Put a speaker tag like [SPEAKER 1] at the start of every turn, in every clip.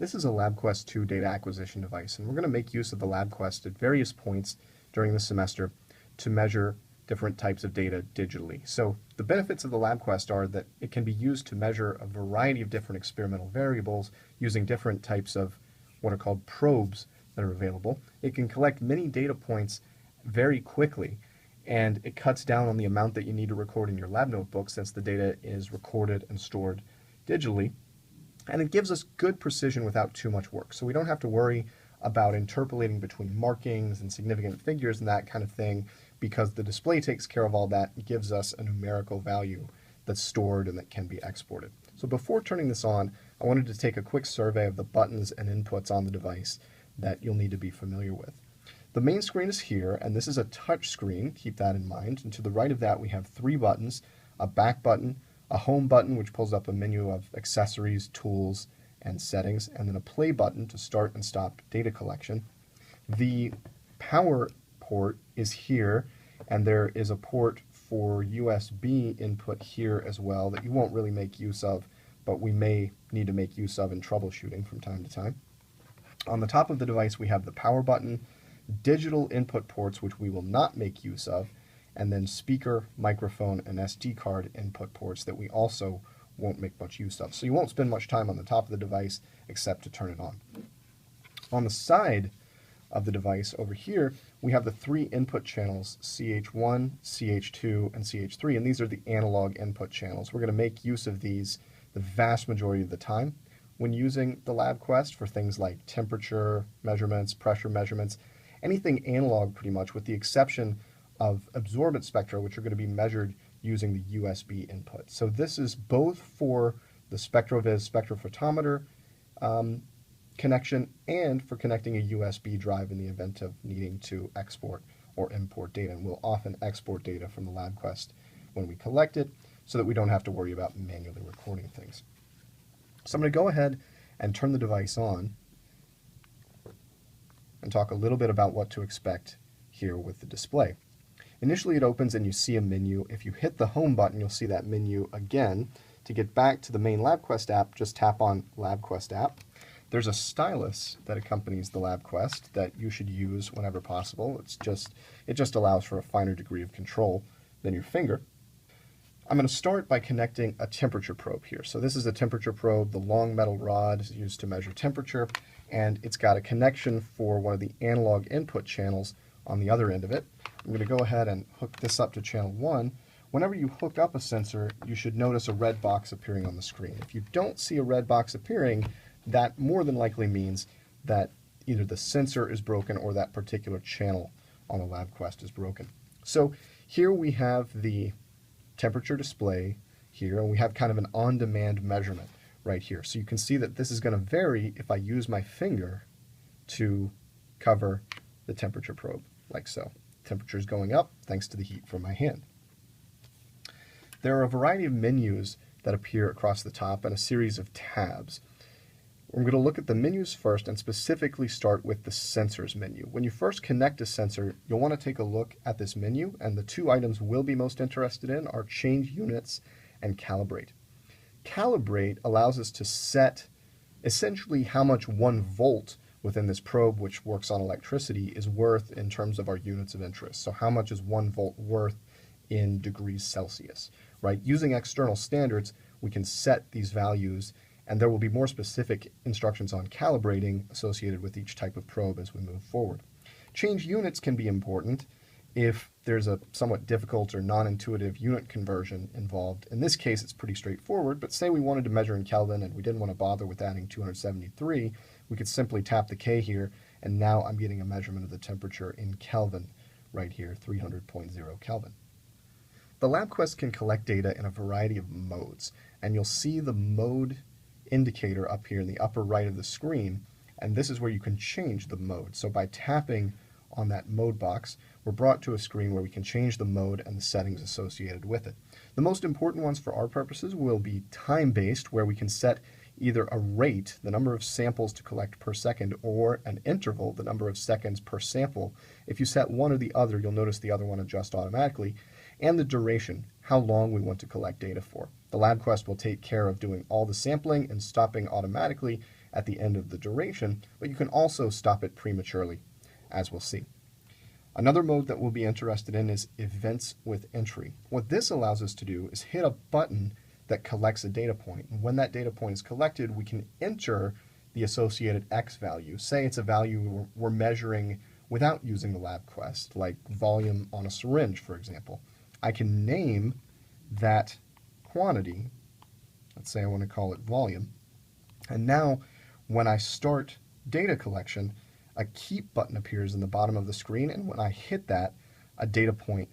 [SPEAKER 1] This is a LabQuest 2 data acquisition device, and we're going to make use of the LabQuest at various points during the semester to measure different types of data digitally. So the benefits of the LabQuest are that it can be used to measure a variety of different experimental variables using different types of what are called probes that are available. It can collect many data points very quickly, and it cuts down on the amount that you need to record in your lab notebook since the data is recorded and stored digitally. And it gives us good precision without too much work. So we don't have to worry about interpolating between markings and significant figures and that kind of thing, because the display takes care of all that and gives us a numerical value that's stored and that can be exported. So before turning this on, I wanted to take a quick survey of the buttons and inputs on the device that you'll need to be familiar with. The main screen is here, and this is a touch screen, keep that in mind. And to the right of that we have three buttons: a back button, a home button which pulls up a menu of accessories, tools, and settings, and then a play button to start and stop data collection. The power port is here, and there is a port for USB input here as well that you won't really make use of, but we may need to make use of in troubleshooting from time to time. On the top of the device we have the power button, digital input ports which we will not make use of, and then speaker, microphone, and SD card input ports that we also won't make much use of. So you won't spend much time on the top of the device except to turn it on. On the side of the device over here, we have the three input channels, CH1, CH2, and CH3, and these are the analog input channels. We're going to make use of these the vast majority of the time when using the LabQuest for things like temperature measurements, pressure measurements, anything analog pretty much, with the exception of absorbance spectra, which are going to be measured using the USB input. So this is both for the SpectroViz spectrophotometer connection and for connecting a USB drive in the event of needing to export or import data. And we'll often export data from the LabQuest when we collect it so that we don't have to worry about manually recording things. So I'm going to go ahead and turn the device on and talk a little bit about what to expect here with the display. Initially it opens and you see a menu. If you hit the home button, you'll see that menu again. To get back to the main LabQuest app, just tap on LabQuest App. There's a stylus that accompanies the LabQuest that you should use whenever possible. It just allows for a finer degree of control than your finger. I'm going to start by connecting a temperature probe here. So this is a temperature probe. The long metal rod is used to measure temperature, and it's got a connection for one of the analog input channels on the other end of it. I'm going to go ahead and hook this up to channel 1. Whenever you hook up a sensor, you should notice a red box appearing on the screen. If you don't see a red box appearing, that more than likely means that either the sensor is broken or that particular channel on the LabQuest is broken. So here we have the temperature display here, and we have kind of an on-demand measurement right here. So you can see that this is going to vary if I use my finger to cover the temperature probe, like so. Temperature is going up thanks to the heat from my hand. There are a variety of menus that appear across the top and a series of tabs. We're going to look at the menus first and specifically start with the sensors menu. When you first connect a sensor, you'll want to take a look at this menu, and the two items we'll be most interested in are change units and calibrate. Calibrate allows us to set essentially how much 1 volt within this probe, which works on electricity, is worth in terms of our units of interest. So how much is 1 volt worth in degrees Celsius, right? Using external standards, we can set these values, and there will be more specific instructions on calibrating associated with each type of probe as we move forward. Change units can be important if there's a somewhat difficult or non-intuitive unit conversion involved. In this case, it's pretty straightforward, but say we wanted to measure in Kelvin and we didn't want to bother with adding 273, we could simply tap the K here, and now I'm getting a measurement of the temperature in Kelvin right here, 300.0 Kelvin. The LabQuest can collect data in a variety of modes, and you'll see the mode indicator up here in the upper right of the screen, and this is where you can change the mode. So by tapping on that mode box, we're brought to a screen where we can change the mode and the settings associated with it. The most important ones for our purposes will be time-based, where we can set either a rate, the number of samples to collect per second, or an interval, the number of seconds per sample. If you set one or the other, you'll notice the other one adjust automatically, and the duration, how long we want to collect data for. The LabQuest will take care of doing all the sampling and stopping automatically, at the end of the duration, but you can also stop it prematurely, as we'll see. Another mode that we'll be interested in is events with entry. What this allows us to do is hit a button that collects a data point. And when that data point is collected, we can enter the associated X value. Say it's a value we're measuring without using the LabQuest, like volume on a syringe, for example. I can name that quantity. Let's say I want to call it volume. And now when I start data collection, a keep button appears in the bottom of the screen, and when I hit that, a data point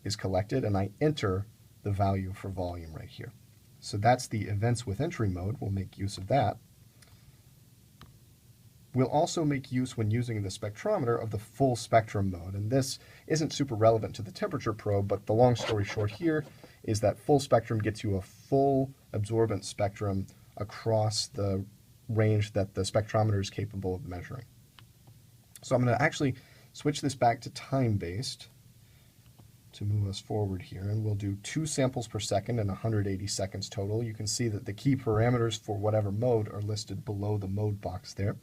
[SPEAKER 1] is collected and I enter the value for volume right here. So that's the events with entry mode. We'll make use of that. We'll also make use, when using the spectrometer, of the full spectrum mode. And this isn't super relevant to the temperature probe, but the long story short here is that full spectrum gets you a full absorbance spectrum across the range that the spectrometer is capable of measuring. So I'm going to actually switch this back to time-based to move us forward here, and we'll do 2 samples per second and 180 seconds total. You can see that the key parameters for whatever mode are listed below the mode box there.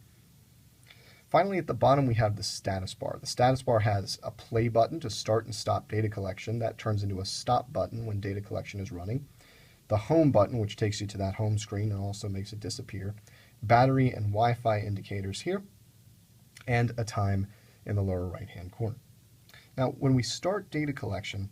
[SPEAKER 1] Finally, at the bottom, we have the status bar. The status bar has a play button to start and stop data collection. That turns into a stop button when data collection is running. The home button, which takes you to that home screen and also makes it disappear. Battery and Wi-Fi indicators here, and a time in the lower right-hand corner. Now, when we start data collection,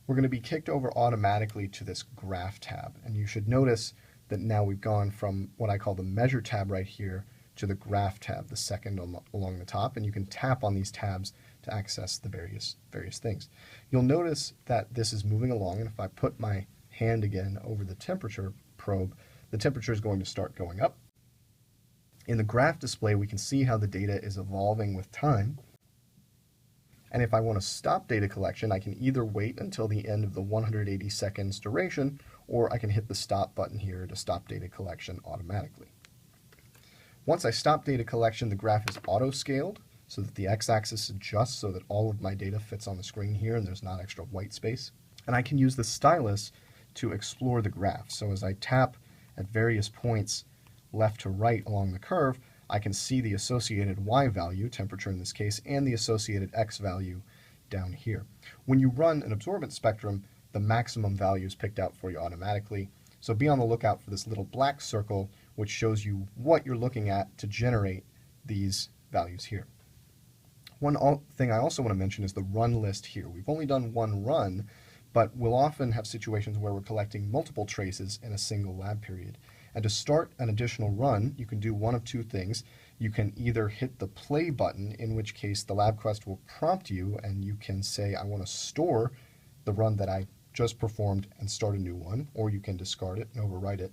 [SPEAKER 1] we're going to be kicked over automatically to this graph tab. And you should notice that now we've gone from what I call the measure tab right here to the graph tab, the second along the top, and you can tap on these tabs to access the various things. You'll notice that this is moving along, and if I put my hand again over the temperature probe, the temperature is going to start going up. In the graph display, we can see how the data is evolving with time. And if I want to stop data collection, I can either wait until the end of the 180 seconds duration, or I can hit the stop button here to stop data collection automatically. Once I stop data collection, the graph is auto-scaled so that the x-axis adjusts so that all of my data fits on the screen here and there's not extra white space. And I can use the stylus to explore the graph. So as I tap at various points left to right along the curve, I can see the associated y value, temperature in this case, and the associated x value down here. When you run an absorbance spectrum, the maximum value is picked out for you automatically. So be on the lookout for this little black circle, which shows you what you're looking at to generate these values here. One thing I also want to mention is the run list here. We've only done one run, but we'll often have situations where we're collecting multiple traces in a single lab period. And to start an additional run, you can do one of two things. You can either hit the play button, in which case the LabQuest will prompt you and you can say, I want to store the run that I just performed and start a new one, or you can discard it and overwrite it.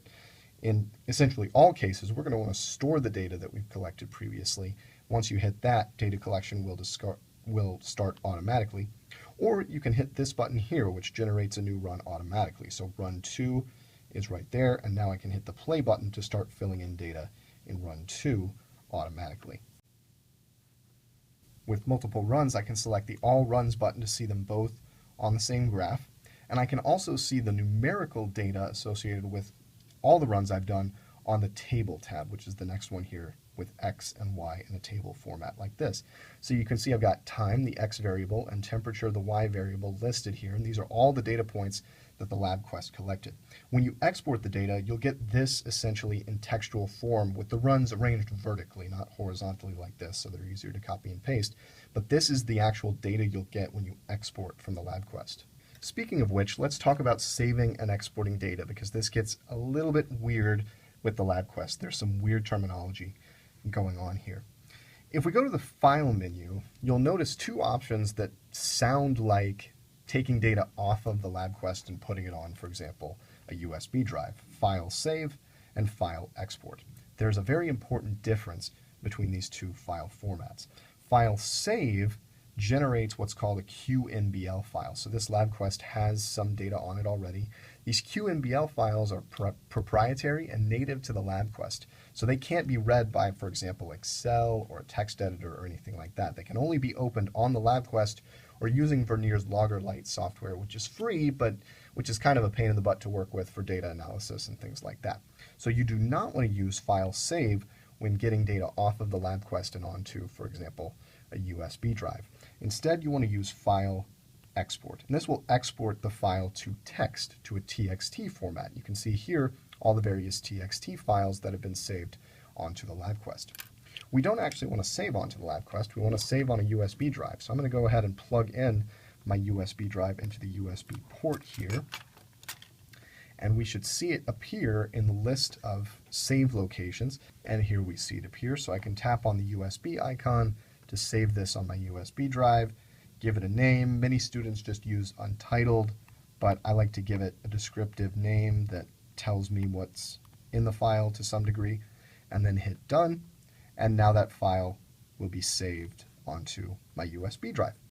[SPEAKER 1] In essentially all cases, we're going to want to store the data that we've collected previously. Once you hit that, data collection will start automatically. Or you can hit this button here, which generates a new run automatically. So run 2 is right there, and now I can hit the play button to start filling in data in run 2 automatically. With multiple runs, I can select the All Runs button to see them both on the same graph, and I can also see the numerical data associated with all the runs I've done on the Table tab, which is the next one here, with X and Y in a table format like this. So you can see I've got time, the X variable, and temperature, the Y variable, listed here, and these are all the data points that the LabQuest collected. When you export the data, you'll get this essentially in textual form with the runs arranged vertically, not horizontally like this, so they're easier to copy and paste. But this is the actual data you'll get when you export from the LabQuest. Speaking of which, let's talk about saving and exporting data, because this gets a little bit weird with the LabQuest. There's some weird terminology going on here. If we go to the File menu, you'll notice two options that sound like taking data off of the LabQuest and putting it on, for example, a USB drive. File Save and File Export. There's a very important difference between these two file formats. File Save generates what's called a QNBL file. So this LabQuest has some data on it already. These QNBL files are proprietary and native to the LabQuest. So they can't be read by, for example, Excel or a text editor or anything like that. They can only be opened on the LabQuest or using Verniers Loggerlite software, which is free, but which is kind of a pain in the butt to work with for data analysis and things like that. So you do not want to use file save when getting data off of the LabQuest and onto, for example, a USB drive. Instead, you want to use file export. And this will export the file to text, to a TXT format. You can see here all the various TXT files that have been saved onto the LabQuest. We don't actually want to save onto the LabQuest. We want to save on a USB drive. So I'm going to go ahead and plug in my USB drive into the USB port here. And we should see it appear in the list of save locations. And here we see it appear. So I can tap on the USB icon to save this on my USB drive, give it a name. Many students just use untitled, but I like to give it a descriptive name that tells me what's in the file to some degree, and then hit done. And now that file will be saved onto my USB drive.